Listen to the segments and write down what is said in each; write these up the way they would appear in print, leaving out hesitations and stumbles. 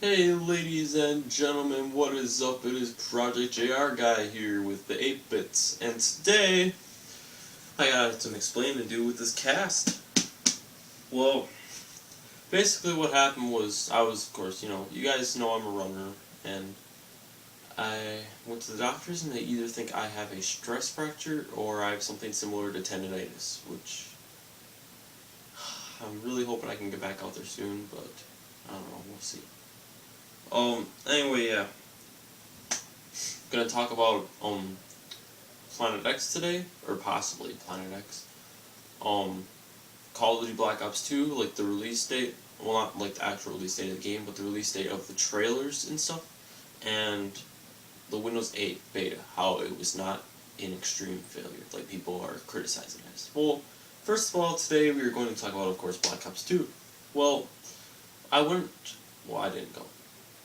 Hey ladies and gentlemen, what is up? It is Project JR Guy here with the 8-bits, and today I got some explaining to do with this cast. Well, basically what happened was, of course, you guys know I'm a runner, and I went to the doctors and they either think I have a stress fracture or I have something similar to tendonitis, which I'm really hoping I can get back out there soon, but I don't know, we'll see. Anyway, yeah. Gonna talk about Planet X today, or possibly Planet X. Call of Duty Black Ops 2, like the release date, well, not like the actual release date of the game, but the release date of the trailers and stuff, and the Windows 8 beta, how it was not an extreme failure, like people are criticizing it. Well, first of all, today we are going to talk about, of course, Black Ops 2. Well, I didn't go.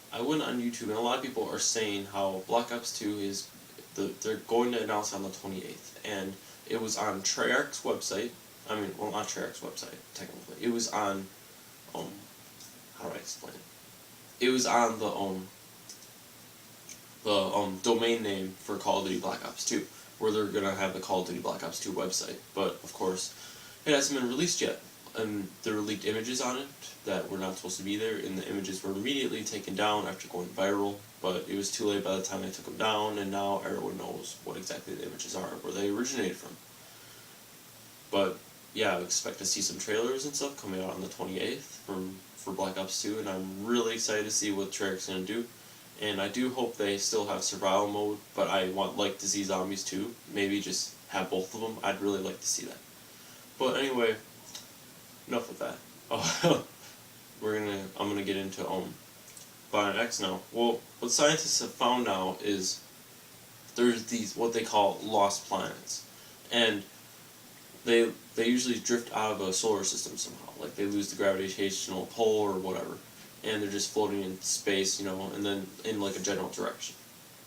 I went on YouTube, and a lot of people are saying how Black Ops 2 is, they're going to announce on the 28th, and it was on Treyarch's website. I mean, well, not Treyarch's website, technically. It was on, how do I explain it? It was on the domain name for Call of Duty Black Ops 2, where they're gonna have the Call of Duty Black Ops 2 website. But, of course, it hasn't been released yet, and there were leaked images on it that were not supposed to be there, and the images were immediately taken down after going viral, but it was too late by the time they took them down, and now everyone knows what exactly the images are, where they originated from. But, yeah, I expect to see some trailers and stuff coming out on the 28th for Black Ops 2, and I'm really excited to see what Treyarch's going to do. And I do hope they still have survival mode, but I like to see zombies too. Maybe just have both of them. I'd really like to see that. But anyway, enough of that. Oh, I'm gonna get into Planet X now. Well, what scientists have found now is there's these what they call lost planets, and they usually drift out of a solar system somehow. Like they lose the gravitational pull or whatever, and they're just floating in space, and then in like a general direction.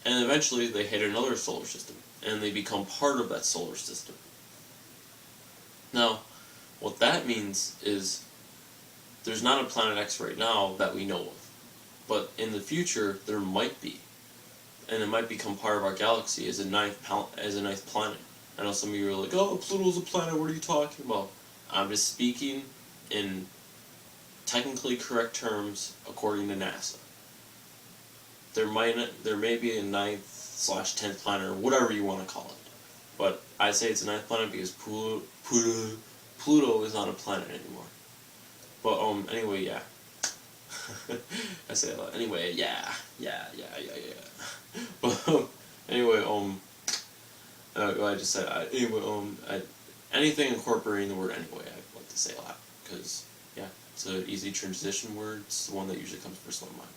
And eventually they hit another solar system, and they become part of that solar system. Now, what that means is there's not a Planet X right now that we know of, but in the future there might be, and it might become part of our galaxy as a ninth planet. I know some of you are like, "Oh, Pluto's a planet. What are you talking about?" I'm just speaking in technically correct terms according to NASA. There may be a 9th/10th planet or whatever you want to call it, but I say it's a 9th planet because Pluto is not a planet anymore. But anyway, yeah. I say a lot. Anyway, yeah. But anyway, I just said anything incorporating the word anyway, I'd like to say a lot because yeah, it's an easy transition word. It's the one that usually comes first in my mind.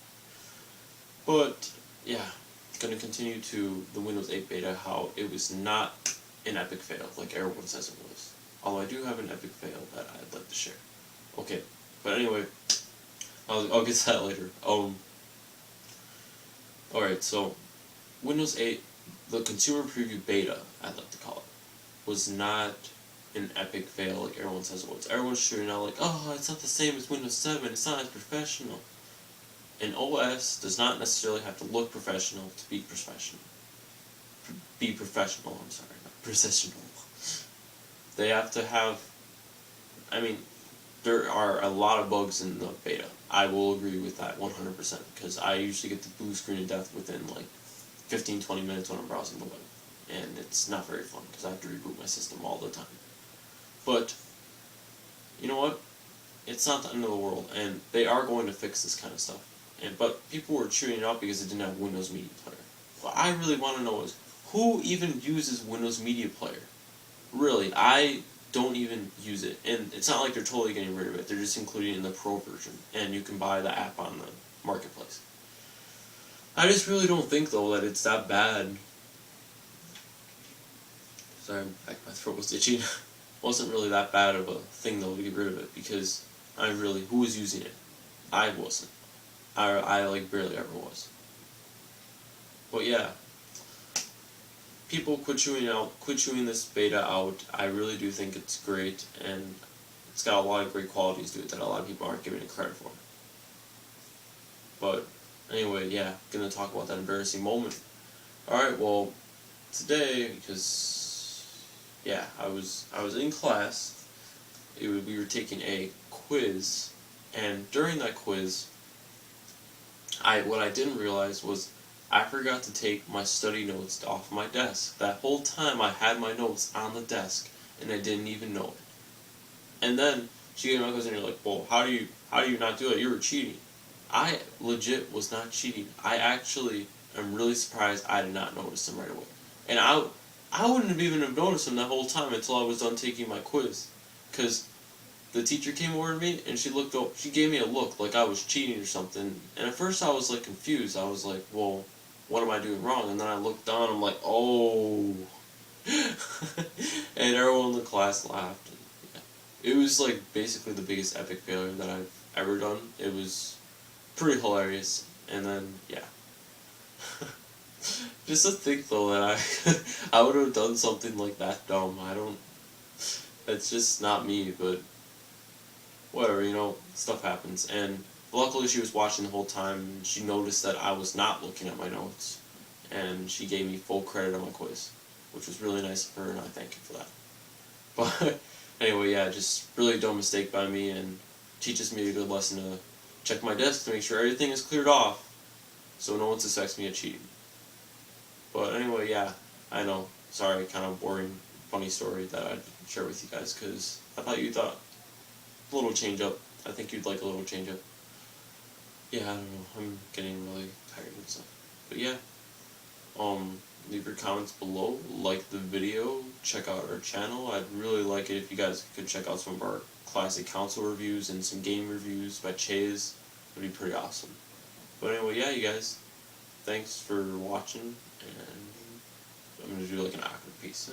But yeah, going to continue to the Windows 8 beta, how it was not an epic fail like everyone says it was. Although I do have an epic fail that I'd like to share. Okay, but anyway, I'll get to that later. Alright, so Windows 8, the consumer preview beta, I'd like to call it, was not an epic fail like everyone says it was. Everyone's shooting out like, oh, it's not the same as Windows 7, it's not as professional. An OS does not necessarily have to look professional to be professional. Not professional. They have to have, there are a lot of bugs in the beta. I will agree with that 100%, because I usually get the blue screen of death within like 15-20 minutes when I'm browsing the web. And it's not very fun, because I have to reboot my system all the time. But, you know what? It's not the end of the world, and they are going to fix this kind of stuff. But people were cheering it out because it didn't have Windows Media Player. What I really want to know is, who even uses Windows Media Player? Really, I don't even use it, and it's not like they're totally getting rid of it. They're just including it in the Pro version, and you can buy the app on the marketplace. I just really don't think, though, that it's that bad. Sorry, my throat was itching. It wasn't really that bad of a thing, though, to get rid of it, because who was using it? I wasn't. I like barely ever was. But yeah, people quit chewing this beta out. I really do think it's great, and it's got a lot of great qualities to it that a lot of people aren't giving it credit for. But anyway, yeah, gonna talk about that embarrassing moment. Alright, well, today, because, yeah, I was in class, we were taking a quiz, and during that quiz, what I didn't realize was I forgot to take my study notes off my desk. That whole time I had my notes on the desk, and I didn't even know it. And then she gave me my quiz, and you're like, well, how do you not do it? You were cheating. I legit was not cheating. I actually am really surprised I did not notice them right away. And I wouldn't have even have noticed them that whole time until I was done taking my quiz. Because the teacher came over to me and she gave me a look like I was cheating or something. And at first I was like confused. I was like, well, what am I doing wrong? And then I looked down, I'm like, oh. And everyone in the class laughed. And, yeah. It was like basically the biggest epic failure that I've ever done. It was pretty hilarious. And then, yeah. Just to think though that I would have done something like that dumb. It's just not me, but whatever, stuff happens. And luckily she was watching the whole time, and she noticed that I was not looking at my notes, and she gave me full credit on my quiz, which was really nice of her, and I thank you for that. But anyway, yeah, just really dumb mistake by me, and teaches me a good lesson to check my desk to make sure everything is cleared off, so no one suspects me of cheating. But anyway, yeah, I know, sorry, kind of boring, funny story that I'd share with you guys, because I thought you thought a little change up. I think you'd like a little change up. Yeah, I don't know. I'm getting really tired and stuff. But yeah, leave your comments below. Like the video. Check out our channel. I'd really like it if you guys could check out some of our classic console reviews and some game reviews by Chase. It'd be pretty awesome. But anyway, yeah, you guys. Thanks for watching, and I'm gonna do like an awkward piece.